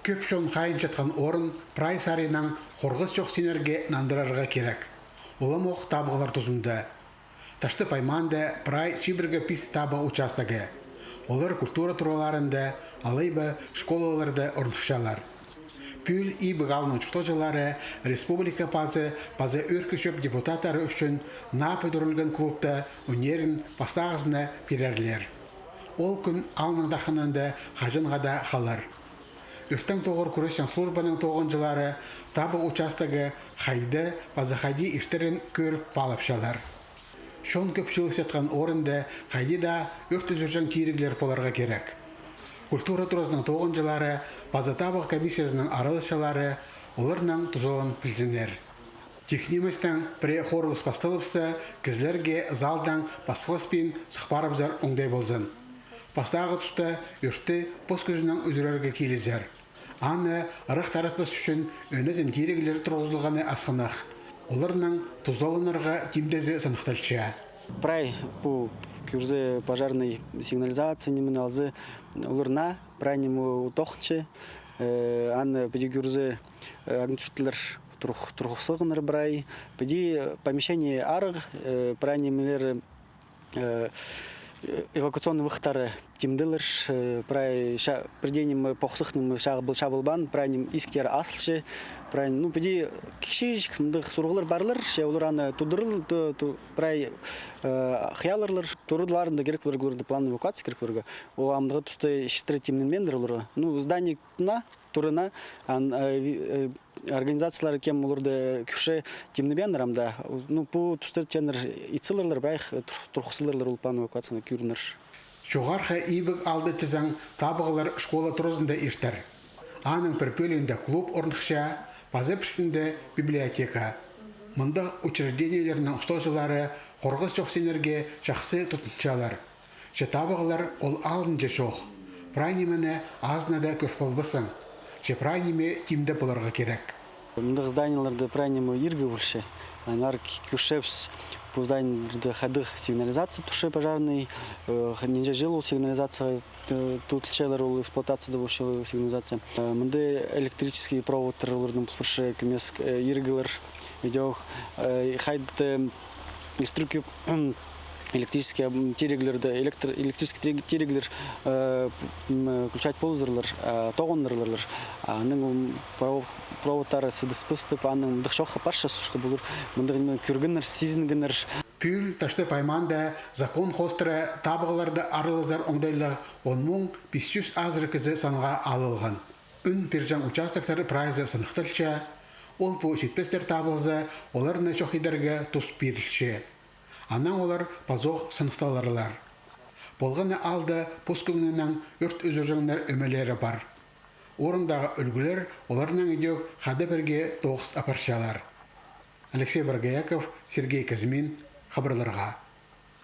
Көп шон қайын жатқан орын прай саринан қорғыз жоқ сенерге нандырарға керек. Олам оқ табығылар тұзынды. Ташты пайманды прай чибіргі пис табы участығы. Олар культура тураларында, алайбы школаларды орнықшалар. Пүл и бұғалының чұқтожылары республика пазы өркі шөп депутаттары үшін напы дүрілген клубта өнерін пастағызына перерлер. Ол күн алының дарқынында қажынғада қалар. Үрттен тоғыр күресен службаның тоғынжылары табы участығы қайды базақади іштерін көріп балапшалар. Шон көпшілік сетқан орынды қайды да өрт үзіржен кейріглер поларға керек. Культура турасының тоғынжылары базатабық комиссиясының аралышалары оларның тұзолын білзінер. Техниместен пре хорылыс бастылыпсы, кізлерге залдан басылыспен сұқпарыбзар оңдай болзын. Бастағы тұста үртті пос көзінің үзірерге келізер. Аны ұрық таратпас үшін өнетін керегілер тұрғызылғаны асқынақ. Оларның тұзолынырға кемдезі сынықталшы. Прай по кюрзе пожарной сигнализации немного алзы улурна прайнему утохче ан педи кюрзе агнчутлер трухсыгнер брай педи помещение арг прайнемелер эвакуационный выхтары тимдылыр прай приденем похсыхным шабылбан прайнем исктер аслшы прай ну педи кишиш мындык сургулар барлар ше улар аны тудырыл прай хыяларлар турудларында керек бергөрдө план эвакуация керек берге ол амдыгы тусты иштер тимнен улар ну зданиена турына организациялар кем уларды күше тимнебендер амда ну по тустер тенер ицылырлар брайх турхсылырлар план эвакуацияны күрнер. Жоғарғы ибік алды тізің табығылар школа тұрызында ештер. Аның бір бөлінде клуб орнықша, базепсінде библиотека. Мұнда учреждениелерінің ұстаушылары қорғыз жоқ сенерге жақсы тұтыншалар. Же табығылар ол алдын же жоқ. Прайнемені азынада көрпалбысың. Же прайнеме тимді боларға керек. Мұндық зданияларды прайнемі ергі бөлші. Анар күшепс по зданиям ходых сигнализации туше пожарный не жилу сигнализация тут челлер эксплуатация довольно сигнализация мынды электрический провод тырлырдың пulпушы кемес иргылар идёг хайд инструкция электрические тереглерді электрический тереглер включать ползырлар тоғындырлар аның проводтары сыдыспыстып аның дықшоққа парша чтобы бұлыр мұндығын көргінер сезінгінер. Пүл ташты пайманда закон хостыры табығыларды арылызар оңдайлығы 10.500 азыры кізі санға алылған. Үн пержан участоктары прайзы сынықтылша, ол по жетпестер табылзы оларына шоқидерге тұс берілші. Анан олар пазоқ сынықталарлар. Болғаны алды пұскүгінінің өрт өзіржіңдер өмелері бар. Орындағы үлгілер оларынан үйдеу қады бірге тоғыз апаршалар. Алексей Баргаяков, Сергей Казмин, хабарларға.